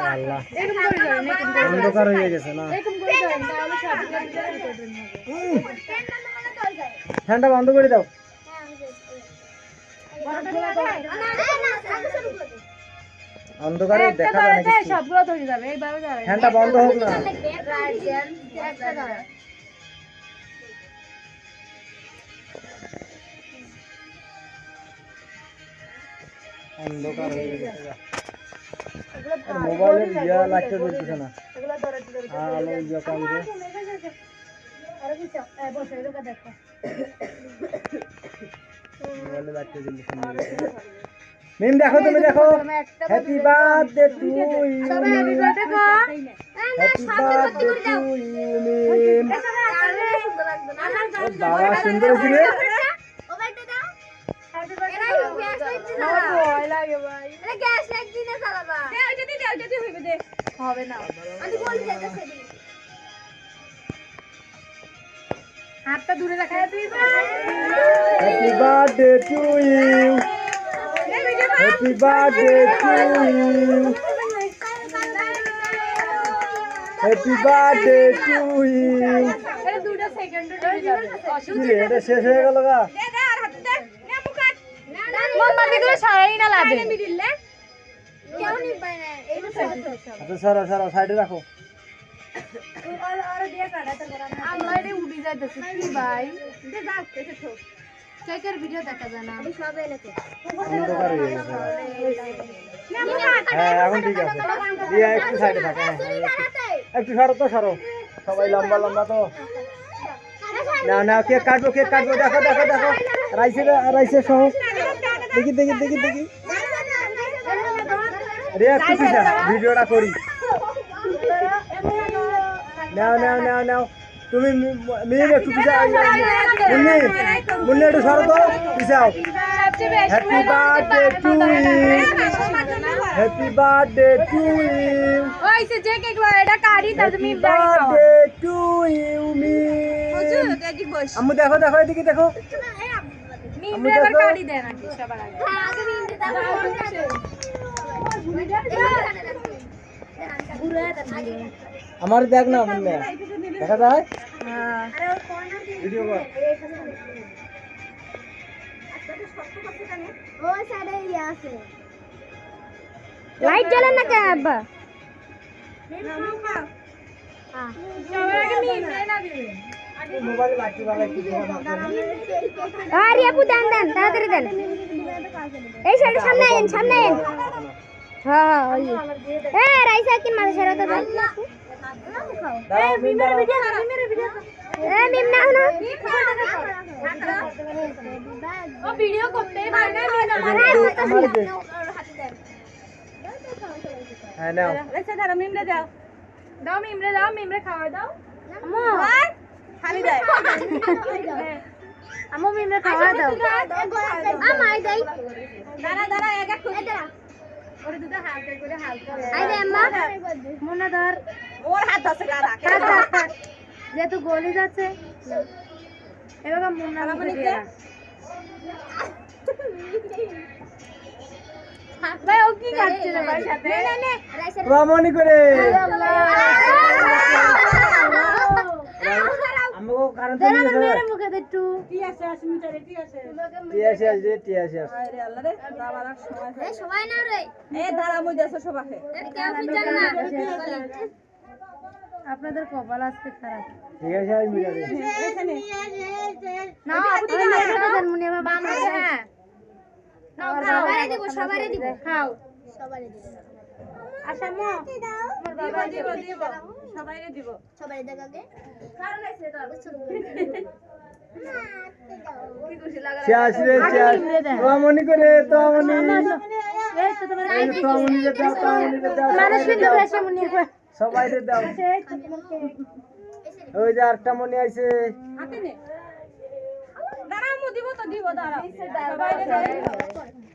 আল্লাহ অন্ধকার হয়ে গেছে না ফ্যানটা বন্ধ করে দাও অন্ধকারে দেখা যায় না সবগুলো ধরে যাবে এইভাবে যাবে ফ্যানটা বন্ধ হোক না অন্ধকার হয়ে গেছে মোবাইলের ইয়া লাইটটা জ্বলতেছে না আলো ইয়া কমছে মোবাইলের লাইটটা জ্বলতেছে না মিম দেখো তুমি দেখো happy birthday to you happy birthday to you Mim বাবা সুন্দর ছিল হবে না হাতটা দূরে রাখা happy birthday to you happy birthday to you happy birthday to you দুটো সেকেন্ড এটা শেষ হয়ে গেল গা মোমবাতিগুলো সরাই না লাগে আচ্ছা সরো সরো সাইডে রাখো আমার উড়ি যাইতেছে কি ভাই কেকের ভিডিও দেখা যায় না অন্ধকার হয়ে গেছে হ্যাঁ এখন ঠিক আছে দিয়া একটু সাইডে থাকো একটু সরো তো সরো সবাই লম্বা লম্বা তো না না কেক কাটবো দেখো দেখো দেখো রাইসে সহ দেখি দেখি দেখি দেখি রে একটু পিছা ভিডিওটা করি নাও নাও নাও নাও তুমি মেয়ে একটু পিছা মুন্নি একটু সরো তো পিছাও happy birthday to you happy birthday to you ওইসে যে কেক লো এটা কারি তা তুমি বার্থডে টু ইউ মি আম্মু দেখো দেখো এদিকে দেখো মিমরে আবার কারি দেন নাকি সবার আগে আমার দেখ না মুন্নি দেখা যায় হ্যাঁ ভিডিও কর লাইট জ্বলে না কে আব্বা সবার আগে মিমরে না দিবেন মোবাইলে লাইট বালা একটু আরে আপু দেন দেন তাড়াতাড়ি দেন এই সাইডে সামনে আইন হ্যাঁ ওই এ রাইসা কিন মাঝে সেরা তো দেন এ মিমের ভিডিও এ মিম নাও না ও ভিডিও করতেই পারে না হ্যাঁ নাও রাইসা ধরো মিমরে দাও মিমরে খাওয়া দাও আম্মু খালি দেয় আম্মু মিমরে খাওয়া দাও আমায় দেই দাঁড়া এক এক করে ওরে দুটো হালকা করে আইরে আম্মা মুন্না ধর ওর হাত ধরছে গাড়া যেহেতু গলি যাচ্ছে এবার মুন্না আমাকে দিয়ে ভাই ও কি করছে রে ভাই সাথে নে রমণী করে আমগো কারণ তো নিয়ে মেরে মুখে দে একটু কি আছে 80 মিটারে কি আছে টিয়াসি আরে আল্লাহ রে বাবার সময় এ সবাই না রে এ ধারা মই দেছো সবাকে কেউ বিচার না আপনাদের কপাল আজকে খারাপ ঠিক আছে আমি মিলা দেই এখানে না আপনি দেন মুনি বাবা আমরা হ্যাঁ নাও সবারে দিব খাও সবারে দিব আশা মো আমার বাবা দিব সবাইরে দিব সবাই দেখাকে কারণ আছে তো কি খুশি লাগা শেষ রে শেষ রমণী করে তো রমণী এই তো তোমার রমণী রে দাও মানুষ কিন্তু এসে মুনি সবাই রে দাও ওই যে আরেকটা মনি আইছে হাতে নে দাঁড়াও মু দিব তো দিব দাঁড়াও সবাইরে দাও